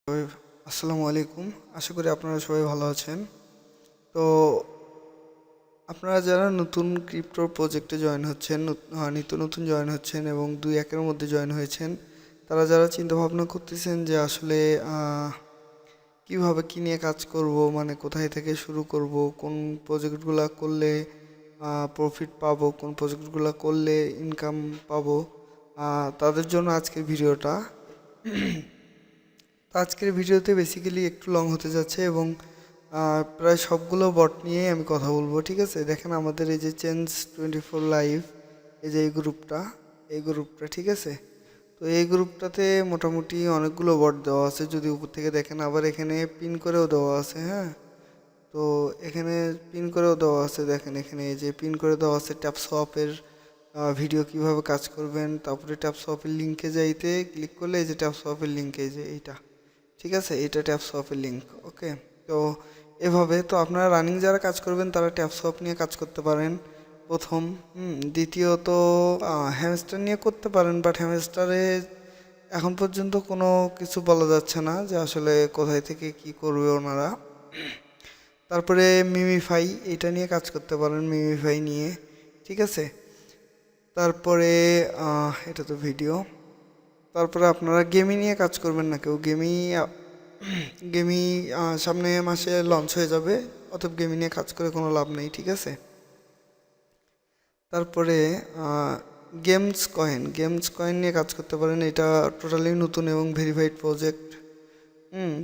সবাই আসসালামু আলাইকুম। আশা করি আপনারা সবাই ভালো আছেন। তো আপনারা যারা নতুন ক্রিপ্টো প্রজেক্টে জয়েন হচ্ছেন, নিত্য নতুন জয়েন হচ্ছেন এবং ২-১ এর মধ্যে জয়েন হয়েছেন, তারা যারা চিন্তা ভাবনা করতেছেন যে আসলে কিভাবে কি নিয়ে কাজ করব, মানে কোথায় থেকে শুরু করব, কোন প্রজেক্টগুলা করলে প্রফিট পাবো, কোন প্রজেক্টগুলা করলে ইনকাম পাবো, তাদের জন্য আজকের ভিডিওটা। তো আজকের ভিডিওতে বেসিক্যালি একটু লং হতে যাচ্ছে এবং প্রায় সবগুলো বট নিয়েই আমি কথা বলবো, ঠিক আছে? দেখেন আমাদের এই যে চেঞ্জ 24 লাইভ, এই যে এই গ্রুপটা ঠিক আছে? তো এই গ্রুপটাতে মোটামুটি অনেকগুলো বট দেওয়া আছে, যদি উপর থেকে দেখেন। আবার এখানে পিন করেও দেওয়া আছে, হ্যাঁ। তো এখানে পিন করেও দেওয়া আছে, দেখেন এখানে এই যে পিন করে দেওয়া আছে ট্যাপসোয়াপের ভিডিও কিভাবে কাজ করবেন। তারপরে ট্যাপসোয়াপের লিঙ্কে যাইতে ক্লিক করলে এই যে ট্যাপসোয়াপের লিঙ্ক, এই যে এইটা, ঠিক আছে? এটা ট্যাপসোয়াপের লিঙ্ক, ওকে। তো এভাবে তো আপনারা রানিং যারা কাজ করবেন তারা ট্যাপসোয়াপ নিয়ে কাজ করতে পারেন প্রথম। দ্বিতীয়ত হ্যামস্টার নিয়ে করতে পারেন, বাট হ্যামস্টারে এখন পর্যন্ত কোনো কিছু বলা যাচ্ছে না যে আসলে কোথায় থেকে কি করবে ওনারা। তারপরে মিমিফাই, এটা নিয়ে কাজ করতে পারেন, মিমিফাই নিয়ে, ঠিক আছে? তারপরে এটা তো ভিডিও। তারপরে আপনারা গেমি নিয়ে কাজ করবেন না কেউ, গেমি সামনে মাসে লঞ্চ হয়ে যাবে, অতএব গেমি নিয়ে কাজ করে কোনো লাভ নেই, ঠিক আছে? তারপরে গেমস কয়েন নিয়ে কাজ করতে পারেন, এটা টোটালি নতুন এবং ভেরিফাইড প্রজেক্ট।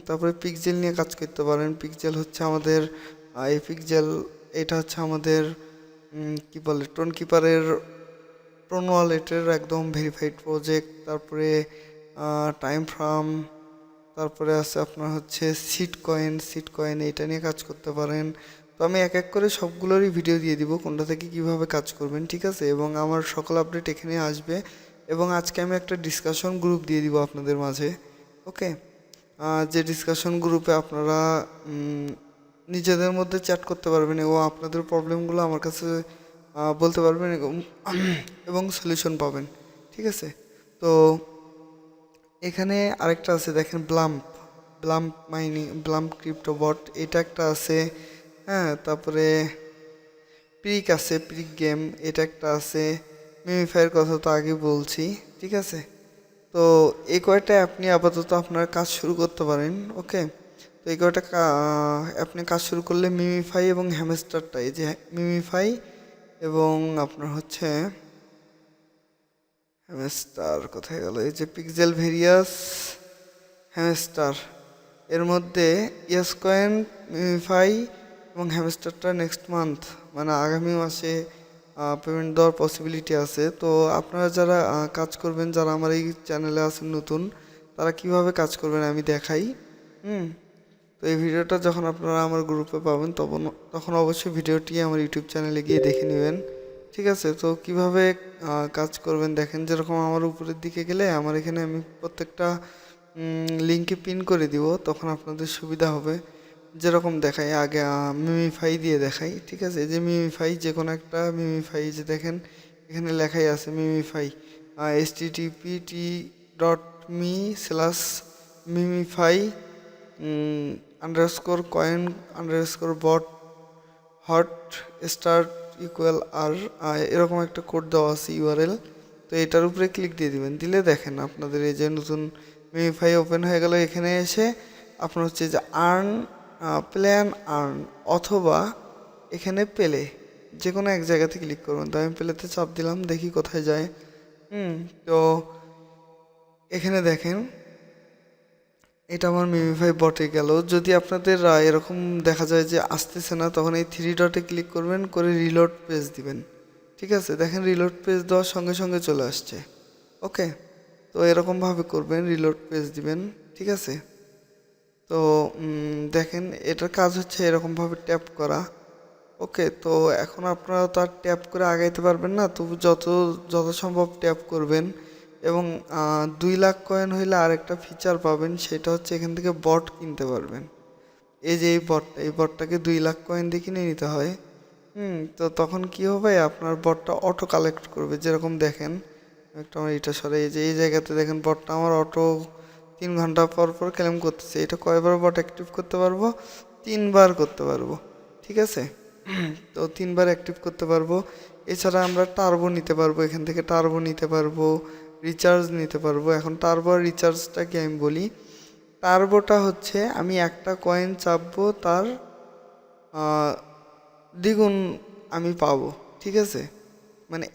তারপরে পিক্সেল নিয়ে কাজ করতে পারেন। পিক্সেল হচ্ছে আমাদের এই পিক্সেল, এটা হচ্ছে আমাদের কি বলে টোন কিপারের প্রোন ওয়ালেটের একদম ভেরিফাইড প্রজেক্ট। তারপরে টাইম ফ্রাম, তারপরে আছে আপনার হচ্ছে সিট কয়েন, এটা নিয়ে কাজ করতে পারেন। তো আমি এক এক করে সবগুলোরই ভিডিও দিয়ে দিব কোনটা থেকে কিভাবে কাজ করবেন, ঠিক আছে? এবং আমার সকল আপডেট এখানে আসবে। এবং আজকে আমি একটা ডিসকাশন গ্রুপ দিয়ে দিব আপনাদের মাঝে, ওকে। যে ডিসকাশন গ্রুপে আপনারা নিজেদের মধ্যে চ্যাট করতে পারবেন এবং আপনাদের প্রবলেমগুলো আমার কাছে বলতে পারবেন এবং সলিউশন পাবেন, ঠিক আছে? তো এখানে আরেকটা আছে, দেখেন ব্লাম্প ক্রিপ্টো বট, এটা একটা আছে, হ্যাঁ। তারপরে প্রিক গেম, এটা একটা আছে। মিমিফাইয়ের কথা তো আগে বলছি, ঠিক আছে? তো এই কয়টা আপনি আপাতত আপনার কাজ শুরু করতে পারেন, ওকে। তো এই কয়টা আপনি কাজ শুরু করলে মিমিফাই এবং হ্যামস্টারটা, এই যে মিমিফাই এবং আপনার হচ্ছে হ্যামস্টার কোথায় গেল, এই যে পিক্সেল ভেরিয়াস হ্যামস্টার, এর মধ্যে ইয়েস কয়েন, মিমিফাই এবং হ্যামস্টারটা নেক্সট মান্থ, মানে আগামী মাসে পেমেন্ট দেওয়ার পসিবিলিটি আছে। তো আপনারা যারা কাজ করবেন, যারা আমার এই চ্যানেলে আছেন নতুন, তারা কিভাবে কাজ করবেন আমি দেখাই। হুম তো এই ভিডিওটা যখন আপনারা আমার গ্রুপে পাবেন তখন অবশ্যই ভিডিওটি আমার ইউটিউব চ্যানেলে গিয়ে দেখে নেবেন, ঠিক আছে? তো কিভাবে কাজ করবেন দেখেন, যেরকম আমার উপরের দিকে গেলে আমার এখানে আমি প্রত্যেকটা লিঙ্কে পিন করে দিব, তখন আপনাদের সুবিধা হবে। যেরকম দেখাই আগে মিমিফাই দিয়ে দেখাই, ঠিক আছে? এই যে মিমিফাই, যে কোনো একটা মিমিফাই, যে দেখেন এখানে লেখাই আছে mimify, http://mimi/mimify underscore coin underscore bot hot start equal আর, এরকম একটা কোড দেওয়া আছে ইউআরএল। তো এটার উপরে ক্লিক দিয়ে দিবেন, দিলে দেখেন আপনাদের এই যে নতুন মিমিফাই ওপেন হয়ে গেল। এখানে এসে আপনার হচ্ছে যে প্ল্যান আর্ন, অথবা এখানে পেলে, যে কোনো এক জায়গাতে ক্লিক করবেন। তো আমি পেলেতে চাপ দিলাম, দেখি কোথায় যায়। তো এখানে দেখেন এটা আমার মিমিফাই বটে গেল। যদি আপনাদের এরকম দেখা যায় যে আসতেছে না, তখন এই 3 ডটে ক্লিক করবেন, করে রিলোড পেজ দিবেন, ঠিক আছে? দেখেন রিলোড পেজ দেওয়ার সঙ্গে সঙ্গে চলে আসছে, ওকে। তো এরকমভাবে করবেন, রিলোড পেজ দিবেন, ঠিক আছে? তো দেখেন এটার কাজ হচ্ছে এরকমভাবে ট্যাপ করা, ওকে। তো এখন আপনারা তো আর ট্যাপ করে আগাইতে পারবেন না, তবু যত সম্ভব ট্যাপ করবেন। এবং 2 লাখ কয়েন হইলে আরেকটা ফিচার পাবেন, সেটা হচ্ছে এখান থেকে বট কিনতে পারবেন। এই যে এই বটটাকে 2 লাখ কয়েন দিয়ে কিনে নিতে হয়। তো তখন কি হবে, আপনার বটটা অটো কালেক্ট করবে। যেরকম দেখেন একটা, আমার এটা সরে, এই যে এই জায়গাতে দেখেন বটটা আমার অটো 3 ঘন্টা পর পর ক্লেম করতেছে। এটা কয়বার বট অ্যাক্টিভ করতে পারবো? 3 বার করতে পারবো, ঠিক আছে। তো 3 বার অ্যাক্টিভ করতে পারবো। এছাড়া আমরা টার্বো নিতে পারবো, এখান থেকে টার্বো নিতে পারবো, রিচার্জ নিতে পারবো। এখন টার্বো আর রিচার্জটা কি আমি বলি। টার্বোটা হচ্ছে আমি একটা কয়েন চাপবো, তার দ্বিগুণ আমি পাবো, ঠিক আছে। মানে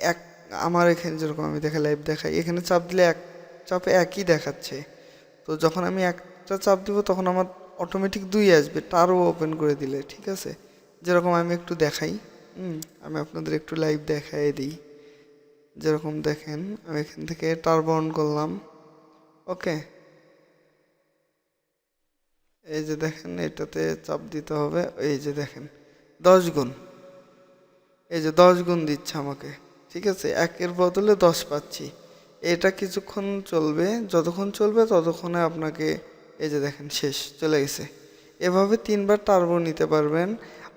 আমার এখানে যেরকম আমি লাইভ দেখাই, এখানে চাপ দিলে এক চাপে একই দেখাচ্ছে। তো যখন আমি একটা চাপ দিব তখন আমার অটোমেটিক 2 আসবে টার্বো ওপেন করে দিলে, ঠিক আছে। যেরকম আমি একটু দেখাই, আমি আপনাদের একটু লাইভ দেখাই দিই। যেরকম দেখেন আমি এখান থেকে টার্বো অন করলাম, ওকে। এই যে দেখেন এটাতে চাপ দিতে হবে, এই যে দেখেন 10 গুণ, এই যে 10 গুণ দিচ্ছে আমাকে, ঠিক আছে। 1-এর বদলে 10 পাচ্ছি। এটা কিছুক্ষণ চলবে, যতক্ষণ চলবে ততক্ষণে আপনাকে এই যে দেখেন শেষ চলে গেছে। এভাবে 3 বার টার্বো নিতে পারবেন।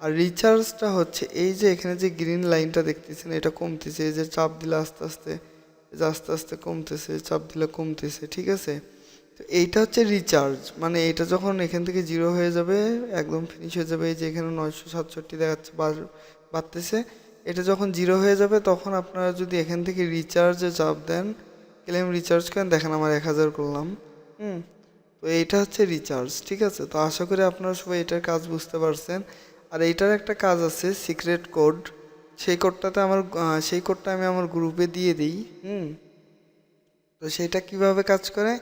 আর রিচার্জটা হচ্ছে এই যে এখানে যে গ্রিন লাইনটা দেখতেছেন, এটা কমতেছে, এই যে চাপ দিলে আস্তে আস্তে, এই যে আস্তে আস্তে কমতেছে, চাপ দিলে কমতেছে, ঠিক আছে। তো এইটা হচ্ছে রিচার্জ, মানে এটা যখন এখান থেকে 0 হয়ে যাবে, একদম ফিনিশ হয়ে যাবে, এই যে এখানে 967 দেখাচ্ছে বাড়তেছে, এটা যখন 0 হয়ে যাবে তখন আপনারা যদি এখান থেকে রিচার্জে চাপ দেন, ক্লেম রিচার্জ করেন, দেখেন আমার 1000 করলাম। তো এইটা হচ্ছে রিচার্জ, ঠিক আছে। তো আশা করি আপনারা সবাই এটার কাজ বুঝতে পারছেন। আর এইটার একটা কাজ আছে সিক্রেট কোড, সেই কোডটা আমি আমার গ্রুপে দিয়ে দিই। তো সেটা কিভাবে কাজ করে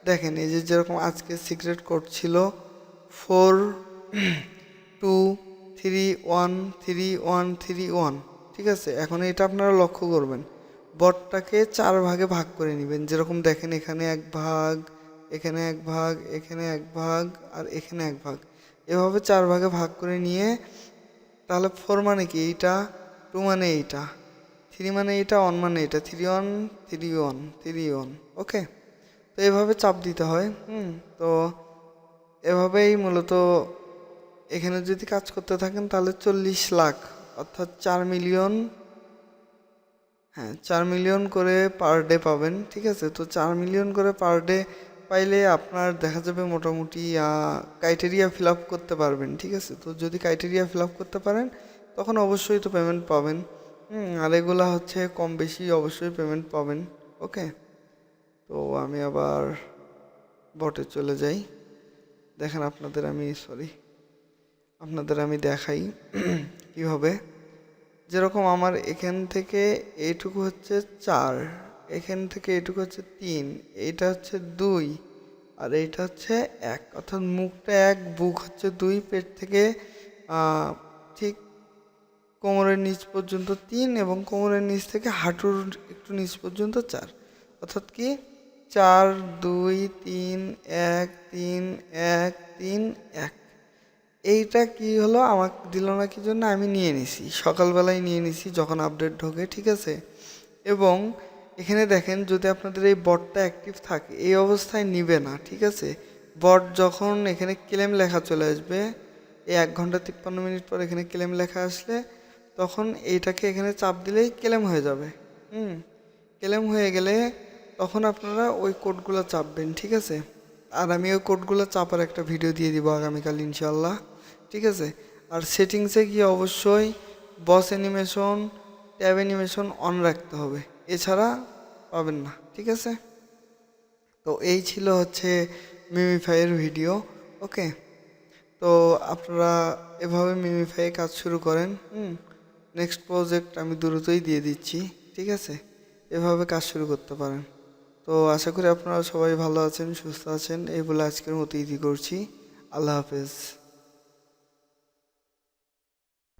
দেখেন, এই যে যেরকম আজকে সিক্রেট কোড ছিল 4, 2, 3, 1, 3, 1, 3, 1, ঠিক আছে। এখন এটা আপনারা লক্ষ্য করবেন, বটটাকে 4 ভাগে ভাগ করে নেবেন। যেরকম দেখেন এখানে 1 ভাগ, এখানে 1 ভাগ, এখানে 1 ভাগ, আর এখানে 1 ভাগ, এভাবে 4 ভাগে ভাগ করে নিয়ে, তাহলে 4 মানে কি এইটা, 2 মানে এইটা, 3 মানে এইটা, 1 মানে এটা, 3-1-3-1-3-1, ওকে। তো এভাবে চাপ দিতে হয়। তো এভাবেই মূলত এখানে যদি কাজ করতে থাকেন তাহলে 40 লাখ অর্থাৎ 4 মিলিয়ন, হ্যাঁ 4 মিলিয়ন করে পার ডে পাবেন, ঠিক আছে। তো 4 মিলিয়ন করে পার ডে পাইলে আপনার দেখা যাবে মোটামুটি ক্রাইটেরিয়া ফিল আপ করতে পারবেন, ঠিক আছে। তো যদি ক্রাইটেরিয়া ফিল আপ করতে পারেন তখন অবশ্যই তো পেমেন্ট পাবেন। আর এগুলা হচ্ছে কম বেশি অবশ্যই পেমেন্ট পাবেন, ওকে। তো আমি আবার বটে চলে যাই, দেখেন আপনাদের আমি দেখাই কিভাবে। যেরকম আমার এখান থেকে এইটুকু হচ্ছে 4, এখান থেকে এইটুকু হচ্ছে 3, এইটা হচ্ছে 2, আর এইটা হচ্ছে 1, অর্থাৎ মুখটা 1, বুক হচ্ছে 2, পেট থেকে ঠিক কোমরের নিচ পর্যন্ত 3, এবং কোমরের নিচ থেকে হাঁটুর একটু নিচ পর্যন্ত 4, অর্থাৎ কি 4, 2, 3, 1, 3, 1, 3, 1। এইটা কি হলো, আমাকে দিল না কি জন্য, আমি নিয়ে নিছি সকালবেলায় নিয়ে নিছি যখন আপডেট ঢোকে, ঠিক আছে। এবং এখানে দেখেন যদি আপনাদের এই বটটা অ্যাক্টিভ থাকে এই অবস্থায় নিবে না, ঠিক আছে। বট যখন এখানে ক্লেম লেখা চলে আসবে, এই 1 ঘন্টা 53 মিনিট পর এখানে ক্লেম লেখা আসলে তখন এইটাকে এখানে চাপ দিলেই ক্লেম হয়ে যাবে। ক্লেম হয়ে গেলে তখন আপনারা ওই কোডগুলো চাপবেন, ঠিক আছে। আর আমি ওই কোডগুলো চাপার একটা ভিডিও দিয়ে দিব আগামীকাল ইনশাল্লাহ, ঠিক আছে। আর সেটিংসে গিয়ে অবশ্যই বস অ্যানিমেশন, ট্যাব অ্যানিমেশন অন রাখতে হবে, এছাড়া পাবেন না, ঠিক আছে। তো এই ছিল হচ্ছে মিমিফাইয়ের ভিডিও, ওকে। তো আপনারা এভাবে মিমিফাইয়ে কাজ শুরু করেন। নেক্সট প্রজেক্ট আমি দ্রুতই দিয়ে দিচ্ছি, ঠিক আছে। এভাবে কাজ শুরু করতে পারেন। তো আশা করি আপনারা সবাই ভালো আছেন, সুস্থ আছেন, এই বলে আজকের মতো ইতি করছি। আল্লাহ হাফেজ।